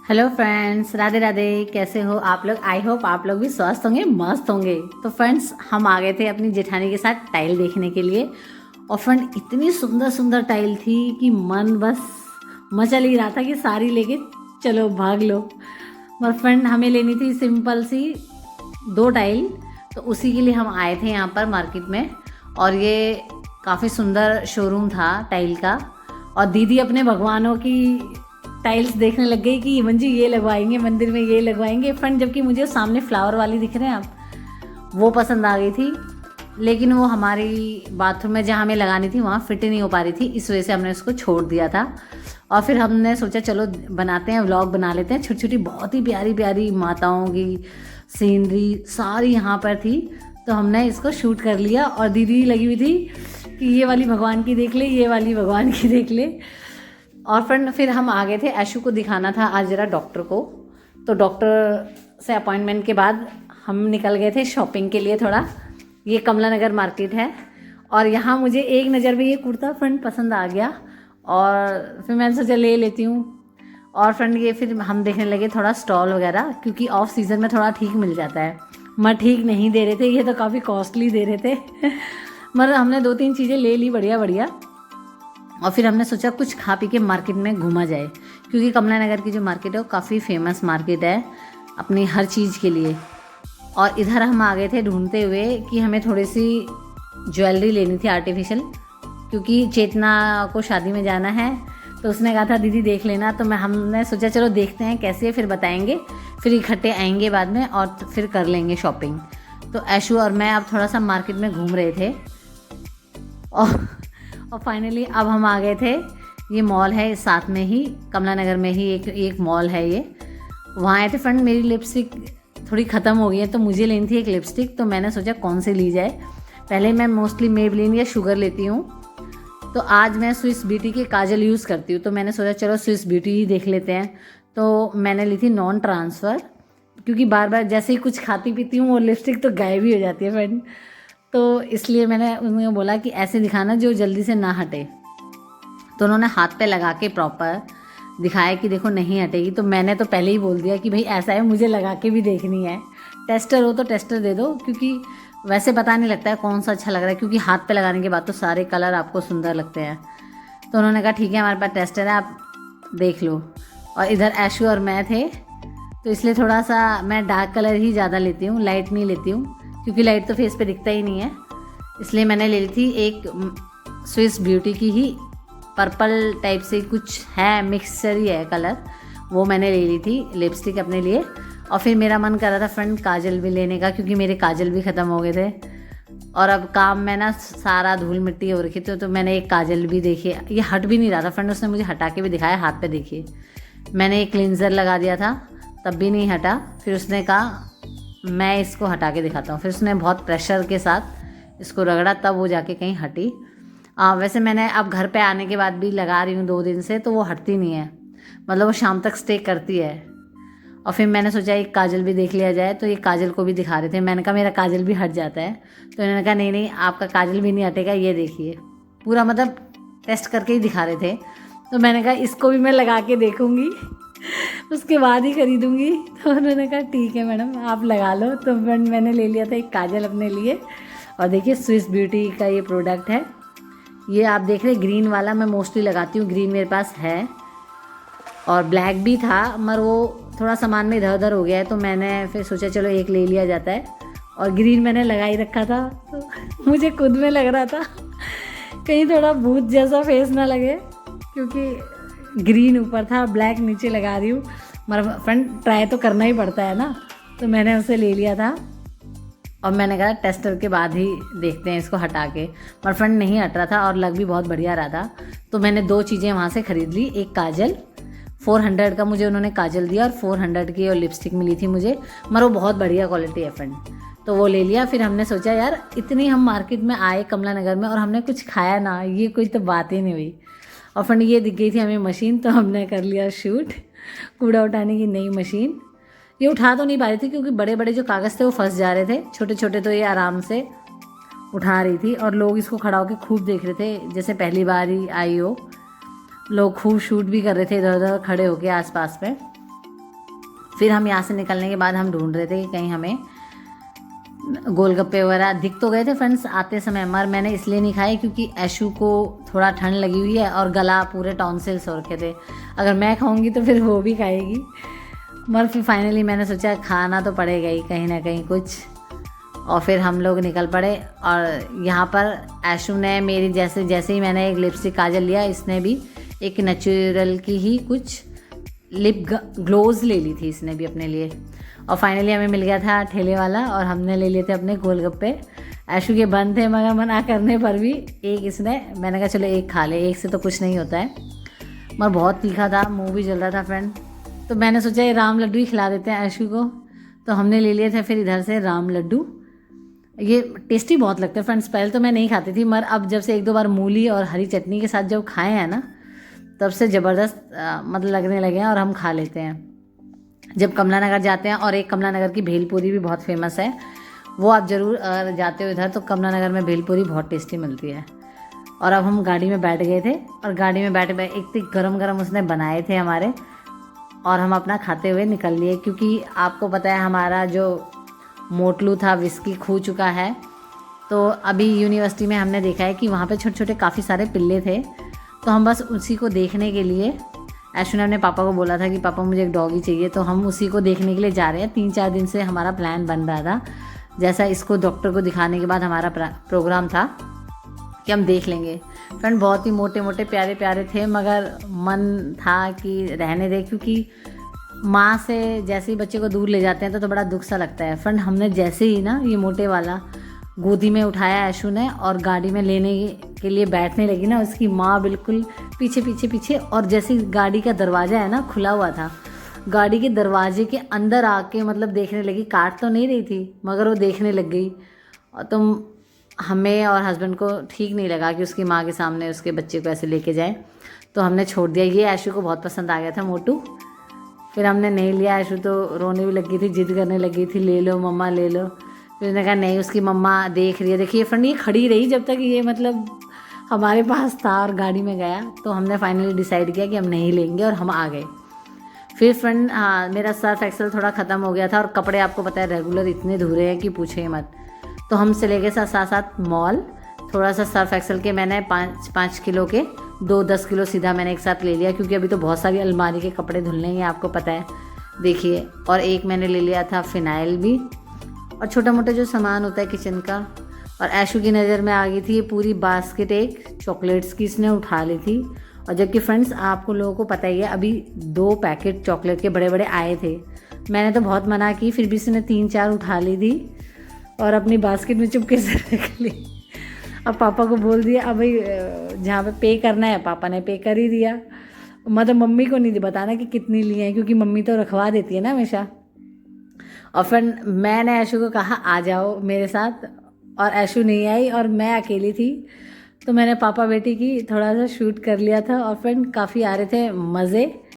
Hello friends, Radhe Radhe. कैसे हो आप लोग? आई होप आप लोग भी स्वस्थ होंगे, मस्त होंगे। तो फ्रेंड्स, हम आ गए थे अपनी जेठानी के साथ टाइल देखने के लिए। और फ्रेंड, इतनी सुंदर सुंदर टाइल थी कि मन बस मचल ही रहा था कि सारी लेके चलो भाग लो। पर फ्रेंड, हमें लेनी थी सिंपल सी 2 टाइल। तो उसी के लिए हम आए थे यहाँ पर मार्केट में। और ये काफ़ी सुंदर शोरूम था टाइल का। और दीदी अपने भगवानों की टाइल्स देखने लग गई कि इवन जी ये लगवाएंगे मंदिर में, ये लगवाएंगे फ्रेंड। जबकि मुझे सामने फ्लावर वाली दिख रहे हैं आप, वो पसंद आ गई थी। लेकिन वो हमारी बाथरूम में जहाँ हमें लगानी थी वहाँ फिट ही नहीं हो पा रही थी, इस वजह से हमने उसको छोड़ दिया था। और फिर हमने सोचा चलो बनाते हैं, व्लॉग बना लेते हैं। छोटी छोटी बहुत ही प्यारी प्यारी माताओं की सीनरी सारी यहाँ पर थी, तो हमने इसको शूट कर लिया। और दीदी लगी हुई थी कि ये वाली भगवान की देख ले, ये वाली भगवान की देख ले। और फ्रेंड, फिर हम आ गए थे, ऐशू को दिखाना था आज जरा डॉक्टर को। तो डॉक्टर से अपॉइंटमेंट के बाद हम निकल गए थे शॉपिंग के लिए थोड़ा। ये कमला नगर मार्केट है। और यहाँ मुझे एक नज़र में ये कुर्ता फ्रेंड पसंद आ गया, और फिर मैंने सोचा ले लेती हूँ। और फ्रेंड, ये फिर हम देखने लगे थोड़ा स्टॉल वगैरह, क्योंकि ऑफ सीज़न में थोड़ा ठीक मिल जाता है। मगर ठीक नहीं दे रहे थे, ये तो काफ़ी कॉस्टली दे रहे थे। मगर हमने 2-3 चीज़ें ले ली बढ़िया बढ़िया। और फिर हमने सोचा कुछ खा पी के मार्केट में घूमा जाए, क्योंकि कमला नगर की जो मार्केट है वो काफ़ी फेमस मार्केट है अपनी हर चीज़ के लिए। और इधर हम आ गए थे ढूंढते हुए कि हमें थोड़ी सी ज्वेलरी लेनी थी आर्टिफिशियल, क्योंकि चेतना को शादी में जाना है। तो उसने कहा था दीदी देख लेना, तो हमने सोचा चलो देखते हैं कैसे है, फिर बताएंगे। फिर इकट्ठे आएंगे बाद में और फिर कर लेंगे शॉपिंग। तो ऐशू और मैं अब थोड़ा सा मार्केट में घूम रहे थे। और फाइनली अब हम आ गए थे, ये मॉल है साथ में ही, कमला नगर में ही एक मॉल है ये। वहाँ आए थे फ्रेंड। मेरी लिपस्टिक थोड़ी ख़त्म हो गई है, तो मुझे लेनी थी एक लिपस्टिक। तो मैंने सोचा कौन सी ली जाए। पहले मैं मोस्टली मेबलिन या शुगर लेती हूँ, तो आज मैं स्विस ब्यूटी के काजल यूज़ करती हूँ। तो मैंने सोचा चलो स्विस ब्यूटी ही देख लेते हैं। तो मैंने ली थी नॉन ट्रांसफ़र, क्योंकि बार बार जैसे ही कुछ खाती पीती हूँ वो लिपस्टिक तो गायब ही हो जाती है फ्रेंड। तो इसलिए मैंने उन्हें बोला कि ऐसे दिखाना जो जल्दी से ना हटे। तो उन्होंने हाथ पे लगा के प्रॉपर दिखाया कि देखो नहीं हटेगी। तो मैंने तो पहले ही बोल दिया कि भाई ऐसा है, मुझे लगा के भी देखनी है। टेस्टर हो तो टेस्टर दे दो, क्योंकि वैसे पता नहीं लगता है कौन सा अच्छा लग रहा है, क्योंकि हाथ पे लगाने के बाद तो सारे कलर आपको सुंदर लगते हैं। तो उन्होंने कहा ठीक है, हमारे पास टेस्टर है, आप देख लो। और इधर ऐशू और मैं थे, तो इसलिए थोड़ा सा मैं डार्क कलर ही ज़्यादा लेती हूँ, लाइट नहीं लेती हूँ, क्योंकि लाइट तो फेस पे दिखता ही नहीं है। इसलिए मैंने ले ली थी एक स्विस ब्यूटी की ही पर्पल टाइप से कुछ है, मिक्सचर ही है कलर, वो मैंने ले ली थी लिपस्टिक अपने लिए। और फिर मेरा मन कर रहा था फ्रेंड काजल भी लेने का, क्योंकि मेरे काजल भी ख़त्म हो गए थे। और अब काम में ना सारा धूल मिट्टी हो रखी थी, तो मैंने एक काजल भी देखी। ये हट भी नहीं रहा था फ्रेंड, उसने मुझे हटा के भी दिखाया, हाथ पे देखिए। मैंने एक क्लिनज़र लगा दिया था, तब भी नहीं हटा। फिर उसने कहा मैं इसको हटा के दिखाता हूँ। फिर उसने बहुत प्रेशर के साथ इसको रगड़ा, तब वो जाके कहीं हटी। वैसे मैंने अब घर पे आने के बाद भी लगा रही हूँ 2 दिन से, तो वो हटती नहीं है, मतलब वो शाम तक स्टे करती है। और फिर मैंने सोचा एक काजल भी देख लिया जाए, तो ये काजल को भी दिखा रहे थे। मैंने कहा मेरा काजल भी हट जाता है, तो इन्होंने कहा नहीं नहीं आपका काजल भी नहीं हटेगा, ये देखिए। पूरा मतलब टेस्ट करके ही दिखा रहे थे। तो मैंने कहा इसको भी मैं लगा के देखूँगी, उसके बाद ही खरीदूँगी। तो उन्होंने कहा ठीक है मैडम आप लगा लो। तो मैंने ले लिया था एक काजल अपने लिए। और देखिए स्विस ब्यूटी का ये प्रोडक्ट है, ये आप देख रहे ग्रीन वाला मैं मोस्टली लगाती हूँ, ग्रीन मेरे पास है। और ब्लैक भी था, मगर वो थोड़ा सामान में इधर उधर हो गया है, तो मैंने फिर सोचा चलो एक ले लिया जाता है। और ग्रीन मैंने लगा ही रखा था, तो मुझे खुद में लग रहा था कहीं थोड़ा भूत जैसा फेस ना लगे, क्योंकि ग्रीन ऊपर था, ब्लैक नीचे लगा रही हूँ। मगर फ्रेंड ट्राई तो करना ही पड़ता है ना, तो मैंने उसे ले लिया था। और मैंने कहा टेस्टर के बाद ही देखते हैं इसको हटा के। पर फ्रेंड नहीं हट रहा था और लग भी बहुत बढ़िया रहा था। तो मैंने 2 चीज़ें वहाँ से ख़रीद ली। एक काजल 400 का मुझे उन्होंने काजल दिया, और 400 की और लिपस्टिक मिली थी मुझे, मगर वो बहुत बढ़िया क्वालिटी है फ्रेंड, तो वो ले लिया। फिर हमने सोचा यार इतनी हम मार्केट में आए कमला नगर में और हमने कुछ खाया ना, ये कोई तो बात ही नहीं हुई। और फ्रेंड ये दिख गई थी हमें मशीन, तो हमने कर लिया शूट, कूड़ा उठाने की नई मशीन। ये उठा तो नहीं पा रही थी, क्योंकि बड़े बड़े जो कागज़ थे वो फंस जा रहे थे, छोटे छोटे तो ये आराम से उठा रही थी। और लोग इसको खड़ा होकर खूब देख रहे थे, जैसे पहली बार ही आई हो। लोग खूब शूट भी कर रहे थे इधर उधर खड़े होके आसपास में। फिर हम यहाँ से निकलने के बाद हम ढूंढ रहे थे कि कहीं हमें गोलगप्पे वगैरह दिख तो गए थे फ्रेंड्स आते समय, मगर मैंने इसलिए नहीं खाए क्योंकि ऐशू को थोड़ा ठंड लगी हुई है और गला पूरे टॉन्सिल्स हो रखे थे। अगर मैं खाऊंगी तो फिर वो भी खाएगी, मगर फिर फाइनली मैंने सोचा खाना तो पड़ेगा ही कहीं ना कहीं कुछ। और फिर हम लोग निकल पड़े। और यहाँ पर ऐशू ने मेरी जैसे ही मैंने एक लिपस्टिक काजल लिया, इसने भी एक नेचुरल की ही कुछ लिप ग्लोज ले ली थी इसने भी अपने लिए। और फाइनली हमें मिल गया था ठेले वाला और हमने ले लिए थे अपने गोलगप्पे। ऐशू के बंद थे मगर मना करने पर भी एक इसने, मैंने कहा चलो एक खा ले, एक से तो कुछ नहीं होता है, मगर बहुत तीखा था, मुंह भी जल रहा था फ्रेंड। तो मैंने सोचा ये राम लड्डू ही खिला देते हैं ऐशू को, तो हमने ले लिए थे फिर इधर से राम लड्डू। ये टेस्टी बहुत लगते हैं फ्रेंड्स। पहले तो मैं नहीं खाती थी, मगर अब जब से एक दो बार मूली और हरी चटनी के साथ जब खाए हैं ना, तब से ज़बरदस्त मतलब लगने लगे हैं और हम खा लेते हैं जब कमला नगर जाते हैं। और एक कमला नगर की भेलपूरी भी बहुत फेमस है, वो आप ज़रूर जाते हो इधर तो कमला नगर में भेलपूरी बहुत टेस्टी मिलती है। और अब हम गाड़ी में बैठ गए थे और गाड़ी में बैठे एक तो गरम गरम उसने बनाए थे हमारे, और हम अपना खाते हुए निकल लिए क्योंकि आपको पता है हमारा जो मोटलू था विस्की खो चुका है। तो अभी यूनिवर्सिटी में हमने देखा है कि वहाँ पे छोटे छोटे काफ़ी सारे पिल्ले थे, तो हम बस उसी को देखने के लिए, ऐशू ने अपने पापा को बोला था कि पापा मुझे एक डॉगी चाहिए, तो हम उसी को देखने के लिए जा रहे हैं। 3-4 दिन से हमारा प्लान बन रहा था, जैसा इसको डॉक्टर को दिखाने के बाद हमारा प्रोग्राम था कि हम देख लेंगे। फ्रेंड बहुत ही मोटे मोटे प्यारे प्यारे थे, मगर मन था कि रहने दे, क्योंकि माँ से जैसे ही बच्चे को दूर ले जाते हैं तो बड़ा दुख सा लगता है। फ्रेंड हमने जैसे ही ना ये मोटे वाला गोदी में उठाया ऐशू ने और गाड़ी में लेने के लिए बैठने लगी ना, उसकी माँ बिल्कुल पीछे पीछे पीछे, और जैसे गाड़ी का दरवाज़ा है ना खुला हुआ था, गाड़ी के दरवाजे के अंदर आके मतलब देखने लगी। काट तो नहीं रही थी मगर वो देखने लग गई। और तो हमें और हस्बैंड को ठीक नहीं लगा कि उसकी माँ के सामने उसके बच्चे को ऐसे लेके जाए, तो हमने छोड़ दिया। ये ऐशू को बहुत पसंद आ गया था मोटू, फिर हमने नहीं लिया। ऐशू तो रोने भी लगी थी, जिद करने लगी थी, ले लो मम्मा ले लो। फिर उसने कहा नहीं, उसकी मम्मा देख रही है। देखिए फ्रेंड ये खड़ी रही जब तक ये मतलब हमारे पास था और गाड़ी में गया, तो हमने फाइनली डिसाइड किया कि हम नहीं लेंगे और हम आ गए। फिर फ्रेंड हाँ, मेरा सर्फ एक्सेल थोड़ा ख़त्म हो गया था और कपड़े आपको पता है रेगुलर इतने धुरे हैं कि पूछे मत। तो हम चले गए साथ साथ मॉल। थोड़ा सा सर्फ एक्सेल के मैंने 5 किलो के 10 किलो सीधा मैंने एक साथ ले लिया, क्योंकि अभी तो बहुत सारी अलमारी के कपड़े धुलने हैं आपको पता है, देखिए। और एक मैंने ले लिया था फिनाइल भी, और छोटा मोटा जो सामान होता है किचन का। और ऐशू की नज़र में आ गई थी ये पूरी बास्केट एक चॉकलेट्स की, इसने उठा ली थी। और जबकि फ्रेंड्स आपको लोगों को पता ही है अभी 2 पैकेट चॉकलेट के बड़े बड़े आए थे, मैंने तो बहुत मना की, फिर भी इसने 3-4 उठा ली थी और अपनी बास्केट में चुपके से रख ली। अब पापा को बोल दिया, अब भाई जहाँ पे करना है पापा ने पे कर ही दिया। मतलब मम्मी को नहीं बताना कि कितनी ली है, क्योंकि मम्मी तो रखवा देती है ना हमेशा। और फिर मैंने ऐशू को कहा आ जाओ मेरे साथ, और ऐशू नहीं आई और मैं अकेली थी, तो मैंने पापा बेटी की थोड़ा सा शूट कर लिया था। और फ्रेंड काफ़ी आ रहे थे मज़े।